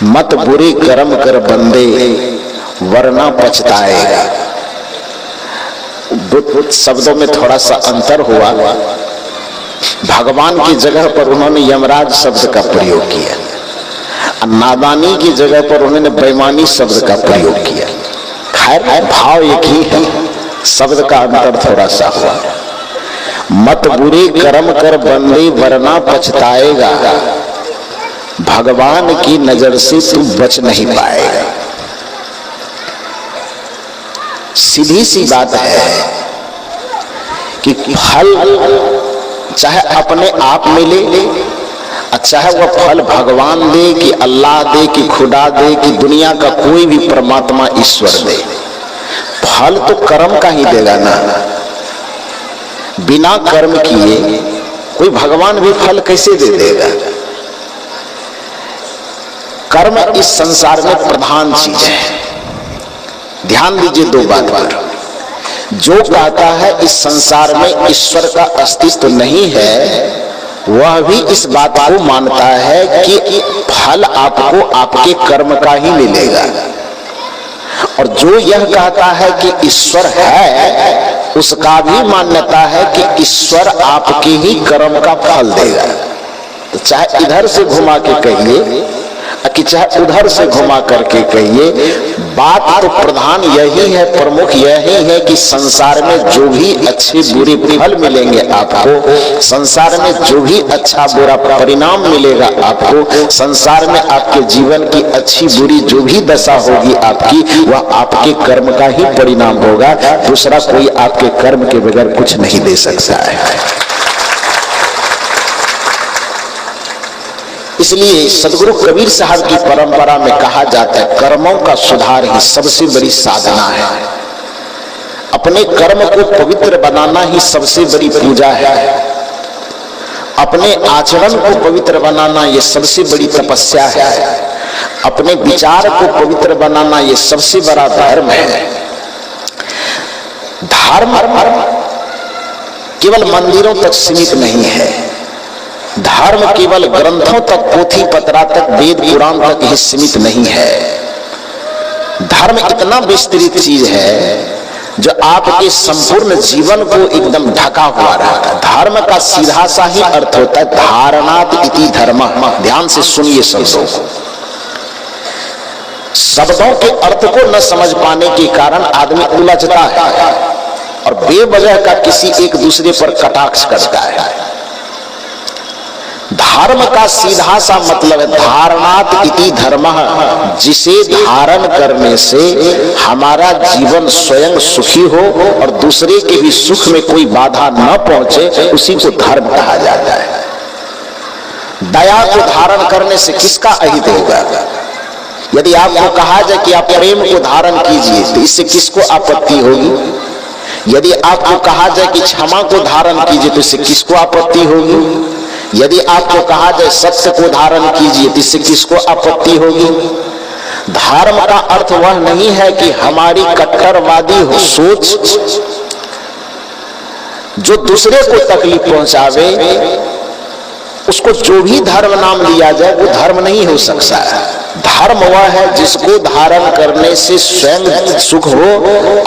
मत बुरे कर्म कर बंदे वरना पछताएगा। शब्दों में थोड़ा सा अंतर हुआ। भगवान की जगह पर उन्होंने यमराज शब्द का प्रयोग किया, नादानी की जगह पर उन्होंने बेईमानी शब्द का प्रयोग किया। खैर भाव एक ही है, शब्द का अंतर थोड़ा सा हुआ। मत बुरे कर्म कर बंदे वरना पछताएगा, भगवान की नजर से तू बच नहीं पाएगा। सीधी सी बात है कि फल चाहे अपने आप मिले, चाहे वह फल भगवान दे कि अल्लाह दे कि खुदा दे कि दुनिया का कोई भी परमात्मा ईश्वर दे, फल तो कर्म का ही देगा ना। बिना कर्म किए कोई भगवान भी फल कैसे दे देगा। कर्म इस संसार में प्रधान चीज है। ध्यान दीजिए दो बात पर। जो कहता है इस संसार में ईश्वर का अस्तित्व नहीं है, वह भी इस बात को मानता है कि फल आपको आपके कर्म का ही मिलेगा। और जो यह कहता है कि ईश्वर है, उसका भी मान्यता है कि ईश्वर आपके ही कर्म का फल देगा। तो चाहे इधर से घुमा के कहिए कि चाहे उधर से घुमा करके कहिए, बात तो प्रधान यही है, प्रमुख यही है कि संसार में जो भी अच्छे बुरे फल मिलेंगे आपको, संसार में जो भी अच्छा बुरा परिणाम मिलेगा आपको, संसार में आपके जीवन की अच्छी बुरी जो भी दशा होगी आपकी, वह आपके कर्म का ही परिणाम होगा। दूसरा कोई आपके कर्म के बगैर कुछ नहीं दे सकता है। इसलिए सदगुरु कबीर साहब की परंपरा में कहा जाता है, कर्मों का सुधार ही सबसे बड़ी साधना है। अपने कर्म को पवित्र बनाना ही सबसे बड़ी पूजा है। अपने आचरण को पवित्र बनाना ये सबसे बड़ी तपस्या है। अपने विचार को पवित्र बनाना ये सबसे बड़ा धर्म है। धर्म केवल मंदिरों तक सीमित नहीं है। धर्म केवल ग्रंथों तक, पोथी पत्रा तक, वेद पुराण तक ही सीमित नहीं है। धर्म इतना विस्तृत चीज है जो आपके संपूर्ण जीवन को एकदम ढका हुआ रहता है। धर्म का सीधा सा ही अर्थ होता है धारणात इति धर्म। ध्यान से सुनिए शब्दों को। शब्दों के अर्थ को न समझ पाने के कारण आदमी उलझता है और बेवजह का किसी एक दूसरे पर कटाक्ष करता है। धर्म का सीधा सा मतलब है धारणात इति धर्म, जिसे धारण करने से हमारा जीवन स्वयं सुखी हो और दूसरे के भी सुख में कोई बाधा न पहुंचे, उसी को धर्म कहा जाता है। दया को धारण करने से किसका अहित होगा? यदि आपको कहा जाए कि आप प्रेम को धारण कीजिए तो इससे किसको आपत्ति होगी? यदि आपको कहा जाए कि क्षमा को धारण कीजिए तो इससे किसको आपत्ति होगी? यदि आपको कहा जाए सत्य को धारण कीजिए तो इससे किसको आपत्ति होगी? धर्म का अर्थ वह नहीं है कि हमारी कट्टरवादी हो सोच जो दूसरे को तकलीफ पहुंचावे, उसको जो भी धर्म नाम दिया जाए वो धर्म नहीं हो सकता है। धर्म वह है जिसको धारण करने से स्वयं सुख हो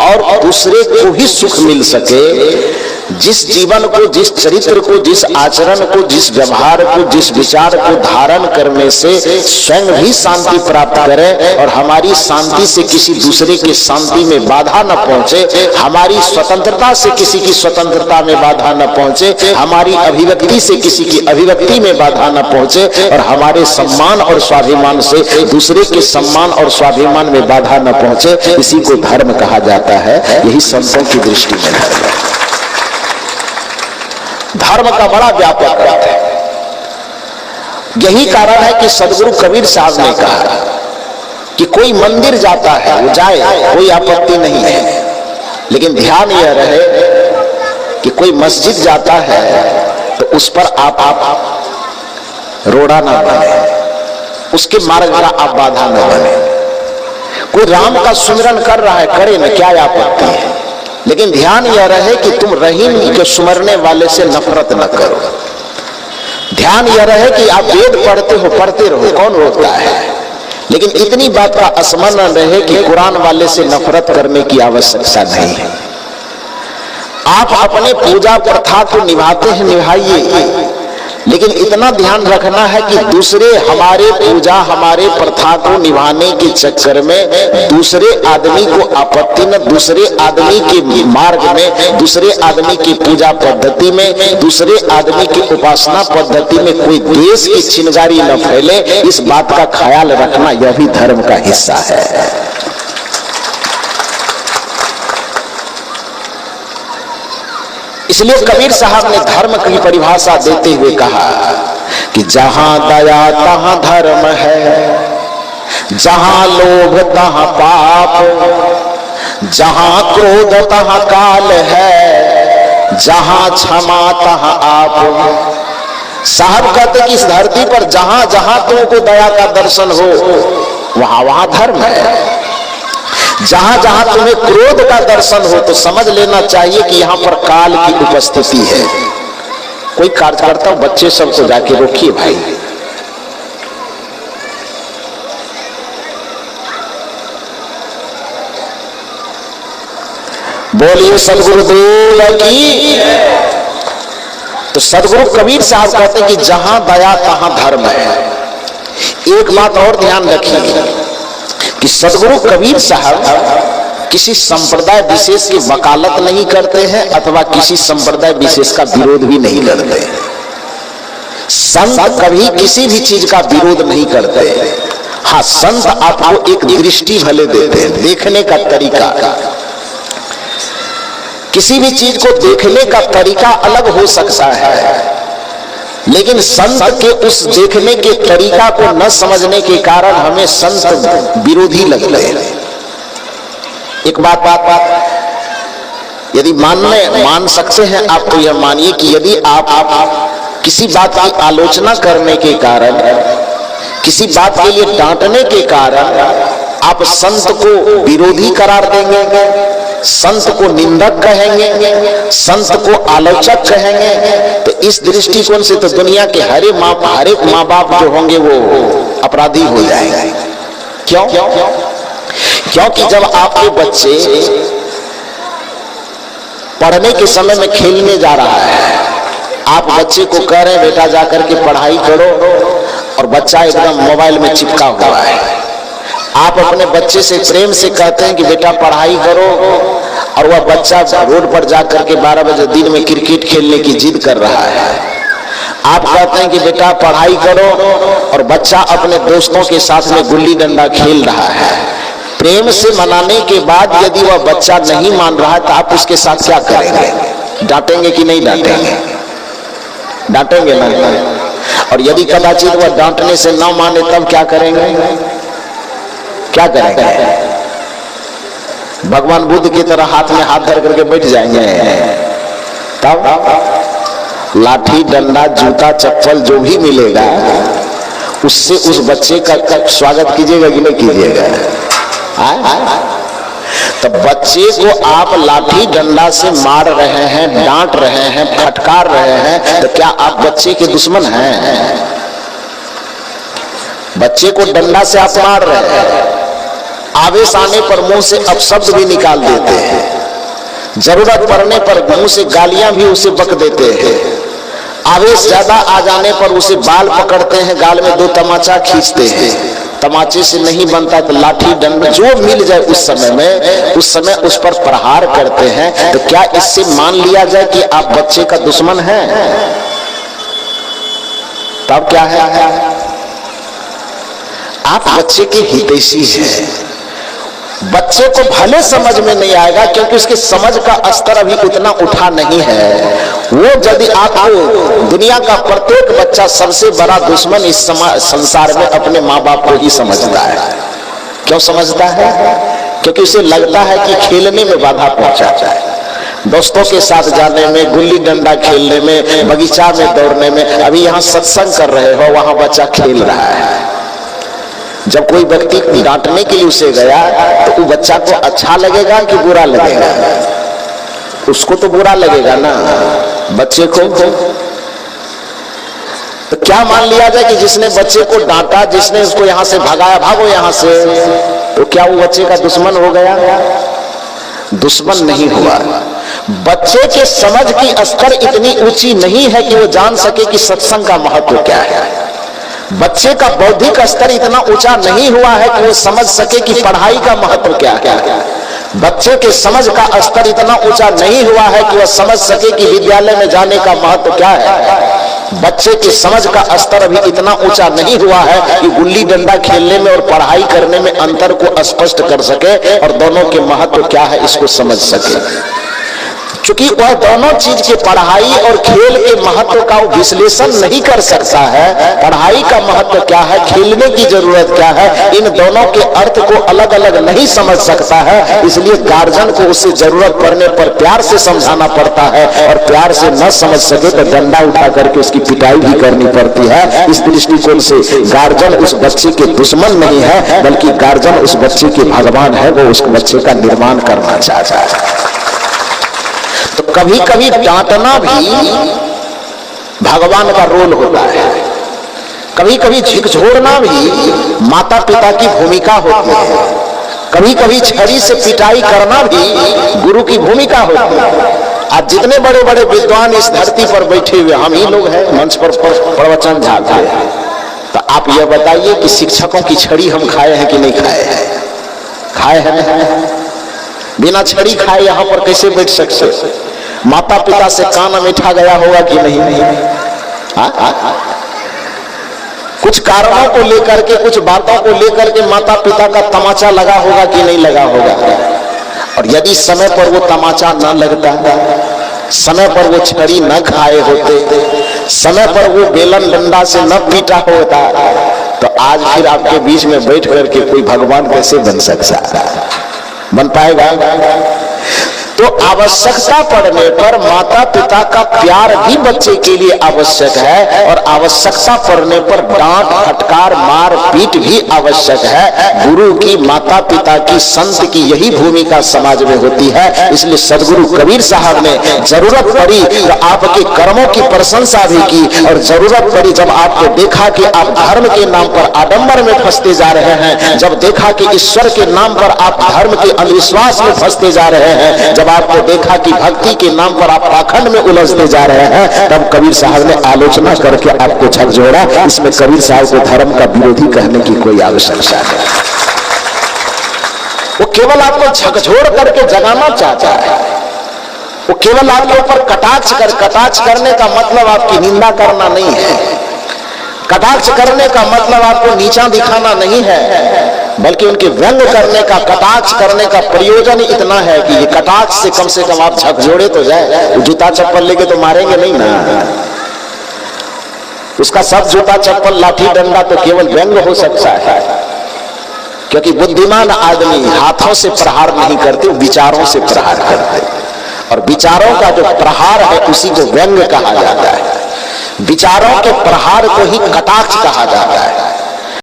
और दूसरे को भी सुख मिल सके। जिस जीवन को, जिस चरित्र को, जिस आचरण को, जिस व्यवहार को, जिस विचार को धारण करने से स्वयं भी शांति प्राप्त करें और हमारी शांति से किसी दूसरे की शांति में बाधा न पहुंचे, हमारी स्वतंत्रता से किसी की स्वतंत्रता में बाधा न पहुंचे, हमारी अभिव्यक्ति से किसी की अभिव्यक्ति में बाधा न पहुंचे और हमारे सम्मान और स्वाभिमान से दूसरे के सम्मान और स्वाभिमान में बाधा न पहुंचे, इसी को धर्म कहा जाता है। यही संतों की दृष्टि में धर्म है। धर्म का बड़ा व्यापक अर्थ है। यही कारण है कि सदगुरु कबीर साहब ने कहा कि कोई मंदिर जाता है वो जाए, कोई आपत्ति नहीं है, लेकिन ध्यान यह रहे कि कोई मस्जिद जाता है तो उस पर आप रोड़ा ना बने, उसके मार्ग का आप बाधा न बने। कोई राम का सुमिरन कर रहा है, करे न, क्या आपत्ति है, लेकिन ध्यान यह रहे कि तुम रहीम के सुमरने वाले से नफरत न करो। ध्यान यह रहे कि आप वेद पढ़ते हो, पढ़ते रहो, कौन रोकता है, लेकिन इतनी बात का स्मरण रहे कि कुरान वाले से नफरत करने की आवश्यकता नहीं है। आप अपने पूजा प्रथा को निभाते हैं, निभाइए, लेकिन इतना ध्यान रखना है कि दूसरे हमारे पूजा हमारे प्रथा को निभाने के चक्कर में दूसरे आदमी को आपत्ति न, दूसरे आदमी के मार्ग में, दूसरे आदमी की पूजा पद्धति में, दूसरे आदमी की उपासना पद्धति में कोई द्वेष की चिंगारी न फैले, इस बात का ख्याल रखना यह भी धर्म का हिस्सा है। इसलिए कबीर साहब ने धर्म की परिभाषा देते हुए कहा कि जहां दया तहां धर्म है, जहां लोभ तहां पाप, जहां क्रोध तहां काल है, जहां क्षमा तहां आप। साहब कहते कि इस धरती पर जहां जहां तुमको दया का दर्शन हो वहां वहां धर्म है। जहां जहां तुम्हें क्रोध का दर्शन हो तो समझ लेना चाहिए कि यहां पर काल की उपस्थिति है। कोई कार्यकर्ता बच्चे सबको जाके रोकिए भाई, बोलिए सदगुरुदेव की। तो सदगुरु कबीर साहब कहते हैं कि जहां दया तहां धर्म है। एक बात और ध्यान रखिए कि सदगुरु कबीर साहब किसी संप्रदाय विशेष की वकालत नहीं करते हैं अथवा किसी संप्रदाय विशेष का विरोध भी नहीं करते। संत कभी किसी भी चीज का विरोध नहीं करते। हाँ, संत आपको एक दृष्टि भले देते हैं, देखने का तरीका। किसी भी चीज को देखने का तरीका अलग हो सकता है, लेकिन संत के उस देखने के तरीका को न समझने के कारण हमें संत विरोधी लगते हैं। एक बात यदि मान सकते हैं आप तो यह मानिए कि यदि आप किसी बात की आलोचना करने के कारण, किसी बात के लिए डांटने के कारण आप संत को विरोधी करार देंगे, संत को निंदक कहेंगे, संत को आलोचक कहेंगे, तो इस दृष्टिकोण से तो दुनिया के हर एक माँ बाप जो होंगे वो अपराधी हो जाएंगे। क्यों? क्योंकि जब आपके बच्चे पढ़ने के समय में खेलने जा रहा है, आप बच्चे को कह रहे हैं बेटा जाकर के पढ़ाई करो, और बच्चा एकदम मोबाइल में चिपका हुआ है। आप अपने बच्चे से प्रेम से कहते हैं कि बेटा पढ़ाई करो, और वह बच्चा रोड पर जाकर के 12 बजे दिन में क्रिकेट खेलने की जिद कर रहा है। आप कहते हैं कि बेटा पढ़ाई करो, और बच्चा अपने दोस्तों के साथ में गुल्ली डंडा खेल रहा है। प्रेम से मनाने के बाद यदि वह बच्चा नहीं मान रहा है तो आप उसके साथ क्या करेंगे? डांटेंगे कि नहीं डांटेंगे? डांटेंगे ना। और यदि कदाचित वह डांटने से न माने तब क्या करेंगे? क्या करेंगे? भगवान बुद्ध की तरह हाथ में हाथ धर करके बैठ जाएंगे। तब लाठी डंडा जूता चप्पल जो भी मिलेगा उससे उस बच्चे का स्वागत कीजिएगा कि नहीं कीजिएगा? तो बच्चे को आप लाठी डंडा से मार रहे हैं, डांट रहे हैं, फटकार रहे हैं, तो क्या आप बच्चे के दुश्मन हैं? बच्चे को डंडा से आप मार रहे हैं, आवेश आने पर मुंह से अपशब्द भी निकाल देते हैं, जरूरत पड़ने पर मुंह से गालियां भी उसे बक देते हैं, आवेश ज्यादा आ जाने पर उसे बाल पकड़ते हैं, गाल में 2 तमाचा खींचते हैं, तमाचे से नहीं बनता तो लाठी डंडा जो मिल जाए उस समय उस पर प्रहार करते हैं। तो क्या इससे मान लिया जाए कि आप बच्चे का दुश्मन हैं? तब क्या है? आप बच्चे के हितैषी हैं। बच्चे को भले समझ में नहीं आएगा क्योंकि उसके समझ का स्तर अभी उतना उठा नहीं है। वो यदि आपको दुनिया का प्रत्येक बच्चा सबसे बड़ा दुश्मन इस संसार में अपने माँ बाप को ही समझता है। क्यों समझता है? क्योंकि उसे लगता है कि खेलने में बाधा पहुंचा जाए, दोस्तों के साथ जाने में, गुल्ली डंडा खेलने में, बगीचा में दौड़ने में। अभी यहाँ सत्संग कर रहे हो, वहां बच्चा खेल रहा है। जब कोई व्यक्ति डांटने के लिए उसे गया तो वो बच्चा को अच्छा लगेगा कि बुरा लगेगा? उसको तो बुरा लगेगा ना, बच्चे को। तो क्या मान लिया जाए कि जिसने बच्चे को डांटा, जिसने उसको यहां से भगाया, भागो यहां से, तो क्या वो बच्चे का दुश्मन हो गया? दुश्मन नहीं हुआ। बच्चे के समझ की स्तर इतनी ऊंची नहीं है कि वो जान सके कि सत्संग का महत्व क्या है। बच्चे का बौद्धिक स्तर इतना ऊंचा नहीं हुआ है कि वो समझ सके कि पढ़ाई का महत्व क्या है। बच्चे के समझ का स्तर इतना ऊंचा नहीं हुआ है कि वह समझ सके कि विद्यालय में जाने का महत्व क्या है। बच्चे की समझ का स्तर अभी इतना ऊंचा नहीं हुआ है कि गुल्ली डंडा खेलने में और पढ़ाई करने में अंतर को स्पष्ट कर सके और दोनों के महत्व क्या है इसको समझ सके। क्योंकि वह दोनों चीज के, पढ़ाई और खेल के महत्व का विश्लेषण नहीं कर सकता है। पढ़ाई का महत्व क्या है, खेलने की जरूरत क्या है, इन दोनों के अर्थ को अलग अलग नहीं समझ सकता है। इसलिए गार्जियन को उसे जरूरत पड़ने पर प्यार से समझाना पड़ता है, और प्यार से न समझ सके तो डंडा उठा करके उसकी पिटाई भी करनी पड़ती है। इस दृष्टिकोण से गार्जियन उस बच्चे के दुश्मन नहीं है, बल्कि गार्जियन उस बच्चे के भगवान है। वो उस बच्चे का निर्माण करना चाहता है। तो कभी कभी डांटना भी भगवान का रोल होता है, कभी कभी झिकझोड़ना भी माता पिता की भूमिका होती है, कभी कभी छड़ी से पिटाई करना भी गुरु की भूमिका होती है। आज जितने बड़े बड़े विद्वान इस धरती पर बैठे हुए हम ही लोग हैं, मंच पर प्रवचन झाड़ते हैं, तो आप यह बताइए कि शिक्षकों की छड़ी हम खाए हैं कि नहीं खाए हैं? खाए हैं। बिना छड़ी खाए यहां पर कैसे बैठ सकते? माता पिता से कान मीठा गया होगा कि नहीं? कुछ कारणों को लेकर के, कुछ बातों को लेकर के माता पिता का तमाचा लगा होगा कि नहीं लगा होगा? और यदि समय पर वो तमाचा न लगता, समय पर वो छड़ी न खाए होते, समय पर वो बेलन डंडा से न पीटा होता, तो आज फिर आपके बीच में बैठ करके कोई भगवान कैसे बन सकता? बन पाएगा? तो आवश्यकता पड़ने पर माता पिता का प्यार भी बच्चे के लिए आवश्यक है, और आवश्यकता पड़ने पर डांट फटकार मार पीट भी आवश्यक है। गुरु की, माता पिता की, संत की यही भूमिका समाज में होती है। इसलिए सदगुरु कबीर साहब ने जरूरत पड़ी तो आपके कर्मों की प्रशंसा भी की, और जरूरत पड़ी जब आपको देखा कि आप धर्म के नाम पर आडंबर में फंसते जा रहे हैं, जब देखा कि ईश्वर के नाम पर आप धर्म के अंधविश्वास में फंसते जा रहे हैं, जब आपको देखा कि भक्ति के नाम पर आप पाखंड में उलझते जा रहे हैं, तब कबीर साहब ने आलोचना करके आपको झकझोड़ा। इसमें कबीर साहब को धर्म का विरोधी कहने की कोई आवश्यकता नहीं। वो केवल आपको झकझोड़ करके जगाना चाहता है। वो केवल आपके ऊपर कटाक्ष करने का मतलब आपकी निंदा करना नहीं है। कटाक्ष करने का मतलब आपको नीचा दिखाना नहीं है, बल्कि उनके व्यंग करने का, कटाक्ष करने का प्रयोजन इतना है कि ये कटाक्ष से कम आप झकझोड़े तो जाए। जूता चप्पल लेके तो मारेंगे नहीं ना, उसका सब जूता चप्पल लाठी डंडा तो केवल व्यंग हो सकता है। क्योंकि बुद्धिमान आदमी हाथों से प्रहार नहीं करते, विचारों से प्रहार करते, और विचारों का जो प्रहार है उसी को व्यंग कहा जाता है। विचारों के प्रहार को ही कटाक्ष कहा जाता है।